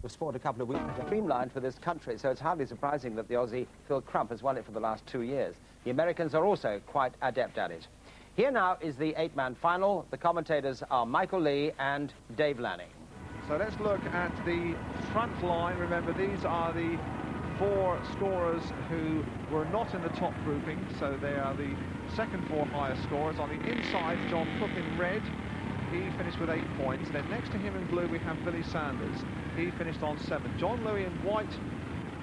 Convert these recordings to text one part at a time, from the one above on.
was sport a couple of weeks ago. Streamlined for this country, so it's hardly surprising that the Aussie Phil Crump has won it for the last 2 years. The Americans are also quite adept at it. Here now is the 8-man final. The commentators are Michael Lee and Dave Lanning. So let's look at the front line. Remember, these are the 4 scorers who were not in the top grouping, so they are the second 4 highest scorers. On the inside, John Cook in red. He finished with 8 points. Then next to him in blue, we have Billy Sanders. He finished on 7. John Louis in white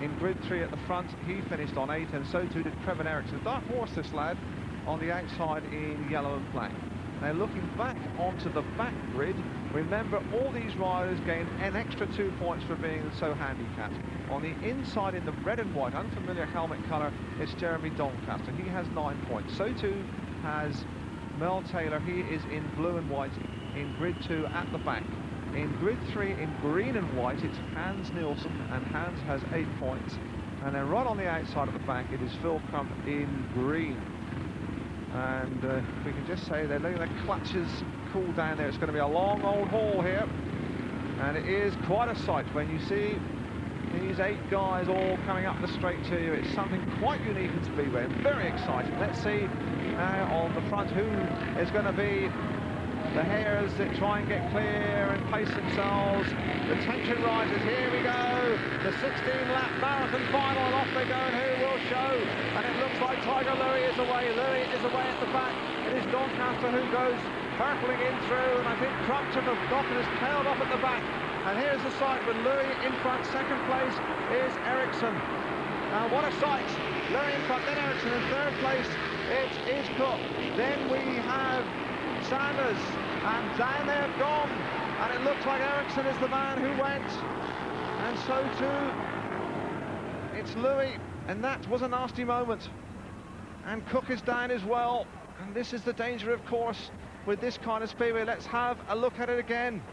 in grid 3 at the front. He finished on 8, and so too did Preben Eriksen. Dark horse, this lad, on the outside in yellow and black. Now looking back onto the back grid, remember all these riders gained an extra 2 points for being so handicapped. On the inside in the red and white, unfamiliar helmet colour, it's Jeremy Doncaster. He has 9 points. So too has Mel Taylor. He is in blue and white in grid 2 at the back. In grid 3 in green and white, it's Hans Nielsen, and Hans has 8 points. And then right on the outside of the back, it is Phil Crump in green. And we can just say they're letting the clutches cool down there. It's going to be a long old haul here, and it is quite a sight when you see these 8 guys all coming up the straight to you. It's something quite unique in Speedway. Very exciting. Let's see now on the front who is going to be the hares that try and get clear and pace themselves. The tension rises. Here we go. The 16-lap marathon final, and off they go, and who will show? And it looks like Tiger Louis is away. Louis is away at the back. It is Doncaster who goes hurtling in through, and I think Crump took a knock and is tailed off at the back. And here's the sight with Louis in front. Second place is Eriksen. Now what a sight. Louis in front, then Eriksen in third place. It is Cook. Then we have Sanders, and down they have gone, and it looks like Eriksen is the man who went, and so too it's Louis, and that was a nasty moment. And Cook is down as well, and this is the danger, of course, with this kind of Speedway. Let's have a look at it again.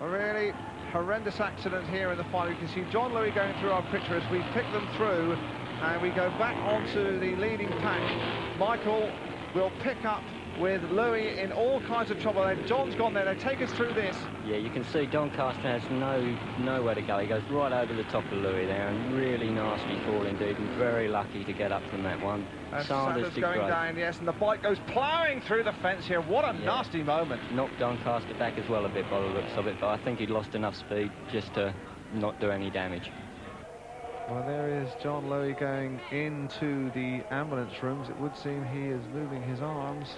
A really horrendous accident here in the final. You can see John Louis going through our picture as we pick them through, and we go back onto the leading pack. Michael will pick up with Louis in all kinds of trouble. John's gone there. They take us through this. Yeah, you can see Doncaster has nowhere to go. He goes right over the top of Louis there, and really nasty fall indeed, and very lucky to get up from that one. Sanders going down, yes, and the bike goes ploughing through the fence here. What a nasty moment. Knocked Doncaster back as well a bit by the looks of it, but I think he'd lost enough speed just to not do any damage. Well, there is John Louis going into the ambulance rooms. It would seem he is moving his arms,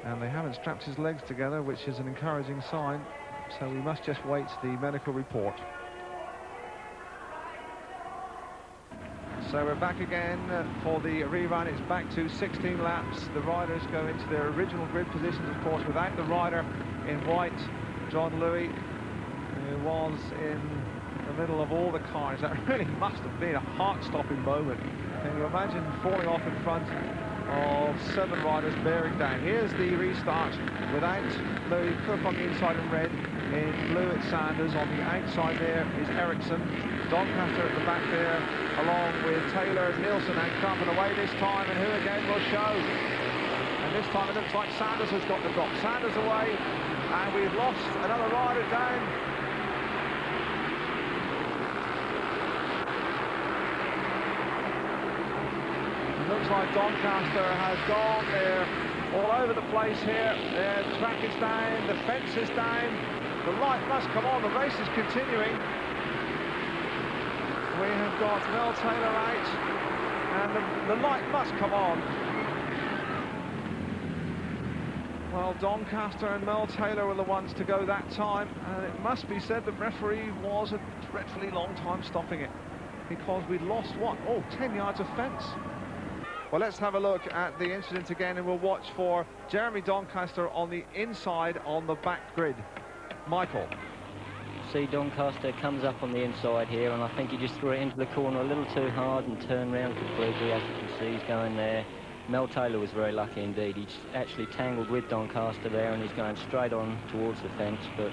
and they haven't strapped his legs together, which is an encouraging sign, so we must just wait the medical report. So we're back again for the rerun. It's back to 16 laps. The riders go into their original grid positions, of course, without the rider in white, John Louis, who was in the middle of all the cars. That really must have been a heart-stopping moment. Can you imagine falling off in front of 7 riders bearing down? Here's the restart without Louis. Cook on the inside in red. In blue it's Sanders. On the outside there is Eriksen. Doncaster at the back there, along with Taylor, Nielsen and Crump, and away this time, and who again will show? And this time it looks like Sanders has got the drop. Sanders away, and we've lost another rider down. Looks like Doncaster has gone there all over the place here. The track is down, the fence is down, the light must come on, the race is continuing. We have got Mel Taylor out, and the light must come on. Well, Doncaster and Mel Taylor were the ones to go that time, and it must be said the referee was a dreadfully long time stopping it, because we'd lost, what, 10 yards of fence. Well, let's have a look at the incident again, and we'll watch for Jeremy Doncaster on the inside on the back grid. Michael. See, Doncaster comes up on the inside here, and I think he just threw it into the corner a little too hard and turned round completely. As you can see, he's going there. Mel Taylor was very lucky indeed. He actually tangled with Doncaster there, and he's going straight on towards the fence, but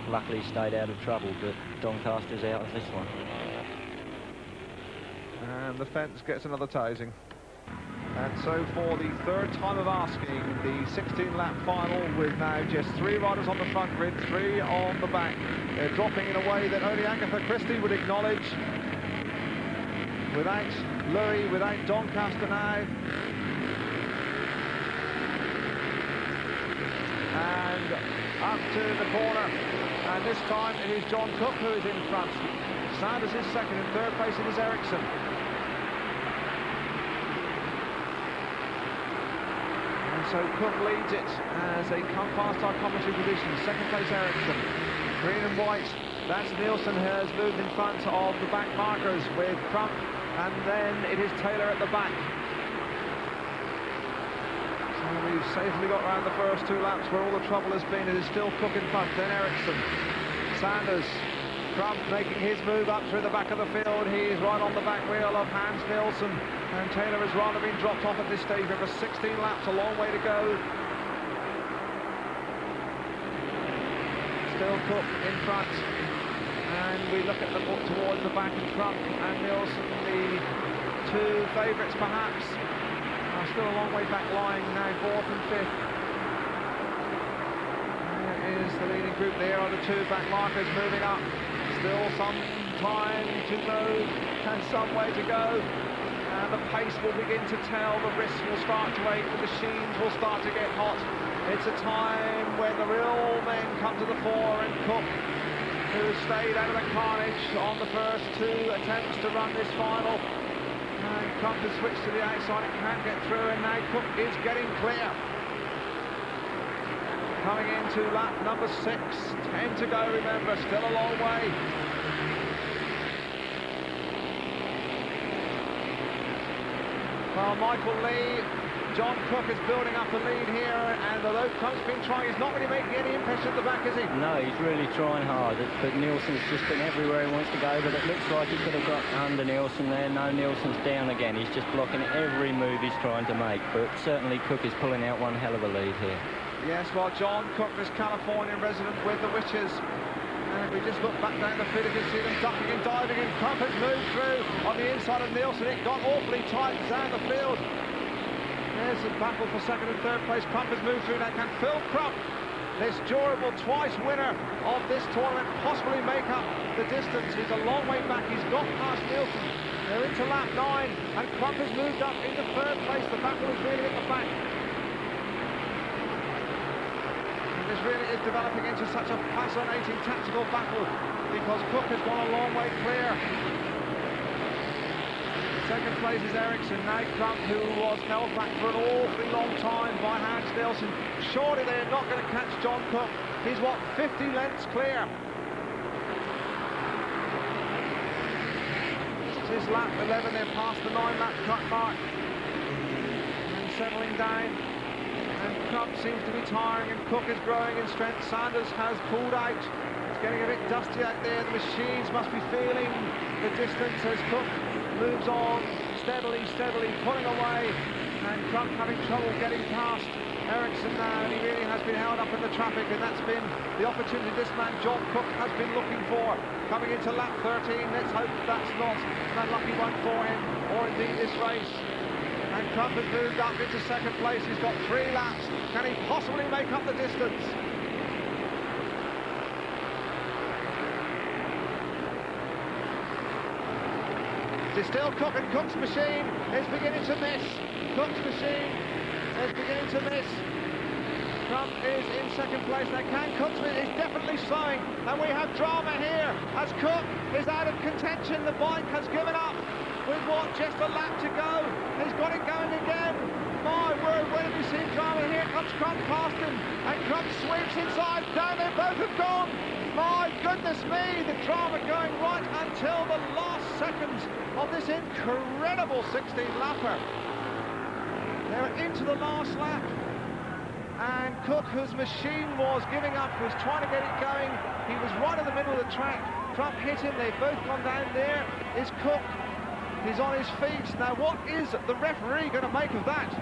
luckily stayed out of trouble. But Doncaster's out of this one. And the fence gets another tasing. And so for the third time of asking, the 16-lap final with now just 3 riders on the front grid, 3 on the back. They're dropping in a way that only Agatha Christie would acknowledge. Without Louis, without Doncaster now. And up to the corner. And this time it is John Cook who is in front. Sanders is second, in third place it is Eriksen. So Cook leads it as they come past our commentary position. Second place Eriksen. Green and white. That's Nielsen has moved in front of the back markers with Crump, and then it is Taylor at the back. So we've safely got around the first 2 laps where all the trouble has been. It is still Cook in front, then Eriksen. Sanders. Crump making his move up through the back of the field. He is right on the back wheel of Hans Nielsen. And Taylor has rather been dropped off at this stage. Over 16 laps, a long way to go. Still Cook in front. And we look at the towards the back of Crump and Nielsen, the 2 favourites perhaps, are still a long way back, lying now 4th and 5th. There is the leading group. There are the 2 back markers moving up. Still some time to move and some way to go. And the pace will begin to tell, the wrists will start to ache, the machines will start to get hot. It's a time when the real men come to the fore, and Cook, who stayed out of the carnage on the first 2 attempts to run this final. And Crump has switched to the outside and can't get through, and now Cook is getting clear. Coming into lap number 6, 10 to go, remember, still a long way. Well, Michael Lee, John Cook is building up the lead here, and although Crump's been trying, he's not really making any impression at the back, is he? No, he's really trying hard, but Nielsen's just been everywhere he wants to go, but it looks like he could have got under Nielsen there. No, Nielsen's down again. He's just blocking every move he's trying to make, but certainly Cook is pulling out one hell of a lead here. Yes, well, John Cook, this Californian resident with the Witches. And we just look back down the field, you can see them ducking and diving, and Crump has moved through on the inside of Nielsen. It got awfully tight down the field. There's the battle for second and third place. Crump has moved through now. Can Phil Crump, this durable twice winner of this tournament, possibly make up the distance? He's a long way back. He's got past Nielsen. They're into lap 9, and Crump has moved up into third place. The battle is really at the back. This really is developing into such a fascinating tactical battle, because Cook has gone a long way clear. Second place is Eriksen. Now Crump, who was held back for an awfully long time by Hans Nielsen. Surely they're not going to catch John Cook. He's, what, 50 lengths clear. This is lap 11. They're past the 9-lap cut mark. And settling down. And Crump seems to be tiring, and Cook is growing in strength. Sanders has pulled out. It's getting a bit dusty out there. The machines must be feeling the distance as Cook moves on steadily, pulling away. And Crump having trouble getting past Eriksen now, and he really has been held up in the traffic, and that's been the opportunity this man John Cook has been looking for. Coming into lap 13, let's hope that's not an unlucky one for him, or indeed this race. And Crump has moved up into second place. He's got 3 laps. Can he possibly make up the distance? It's still Cook, and Cook's machine is beginning to miss. Cook's machine is beginning to miss. Crump is in second place. Now, Cook's is definitely slowing, and we have drama here as Cook is out of contention. The bike has given up. With what, just a lap to go, he's got it going again. My word, where have we seen drama? Here comes Crump past him, and Crump sweeps inside, down, they both have gone. My goodness me, the drama going right until the last seconds of this incredible 16-lapper. They're into the last lap, and Cook, whose machine was giving up, was trying to get it going. He was right in the middle of the track. Crump hit him, they've both gone down. There is Cook. He's on his feet. Now, what is the referee going to make of that?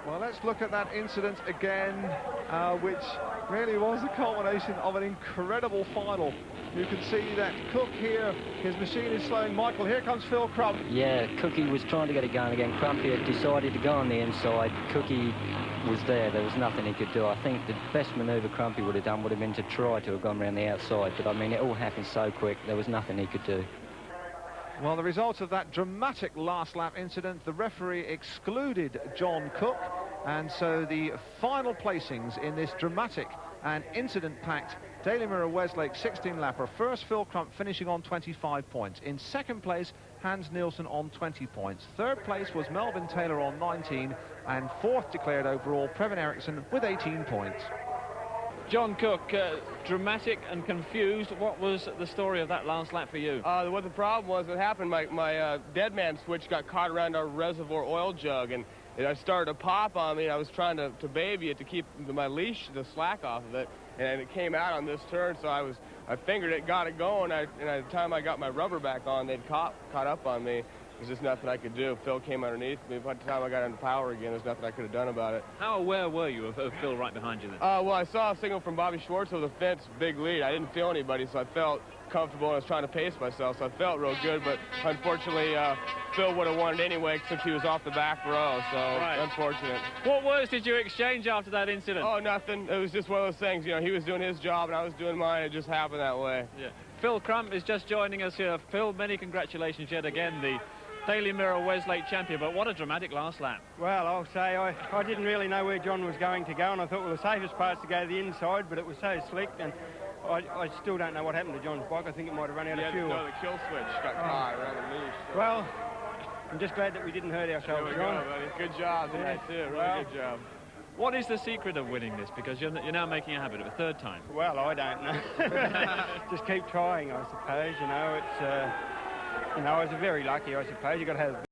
Well, let's look at that incident again, which really was the culmination of an incredible final. You can see that Cook here, his machine is slowing. Michael, here comes Phil Crump. Yeah, Cookie was trying to get it going again. Crumpy had decided to go on the inside. Cookie was there. There was nothing he could do. I think the best manoeuvre Crumpy would have done would have been to try to have gone around the outside. But, I mean, it all happened so quick. There was nothing he could do. Well, the result of that dramatic last lap incident, the referee excluded John Cook, and so the final placings in this dramatic and incident-packed Daily Mirror Westlake 16-lapper. First, Phil Crump finishing on 25 points. In second place, Hans Nielsen on 20 points. Third place was Melvin Taylor on 19, and fourth declared overall, Preben Eriksen with 18 points. John Cook, dramatic and confused. What was the story of that last lap for you? What the problem was, what happened, my dead man switch got caught around our reservoir oil jug, and it started to pop on me, and I was trying to baby it to keep my leash, the slack off of it, and it came out on this turn, so I fingered it, got it going, and by the time I got my rubber back on, they'd caught up on me. There's just nothing I could do. Phil came underneath me. By the time I got into power again, there's nothing I could have done about it. How aware were you of Phil right behind you then? Well, I saw a signal from Bobby Schwartz over the fence, big lead. I didn't feel anybody, so I felt comfortable, and I was trying to pace myself, so I felt real good, but unfortunately, Phil would have won it anyway since he was off the back row, so unfortunate. What words did you exchange after that incident? Oh, nothing. It was just one of those things, you know, he was doing his job and I was doing mine. It just happened that way. Yeah. Phil Crump is just joining us here. Phil, many congratulations yet again, the Daily Mirror Westlake champion, but what a dramatic last lap. Well, I'll say I didn't really know where John was going to go, and I thought, well, the safest part's to go to the inside, but it was so slick, and I still don't know what happened to John's bike. I think it might have run out of fuel. No, the kill switch got caught around the leash. So. Well, I'm just glad that we didn't hurt ourselves, There we John. go, buddy. Good job tonight, too. Really good job. What is the secret of winning this? Because you're now making a habit of a third time. Well, I don't know. Just keep trying, I suppose. You know, it's, you know, I was very lucky, I suppose. You've got to have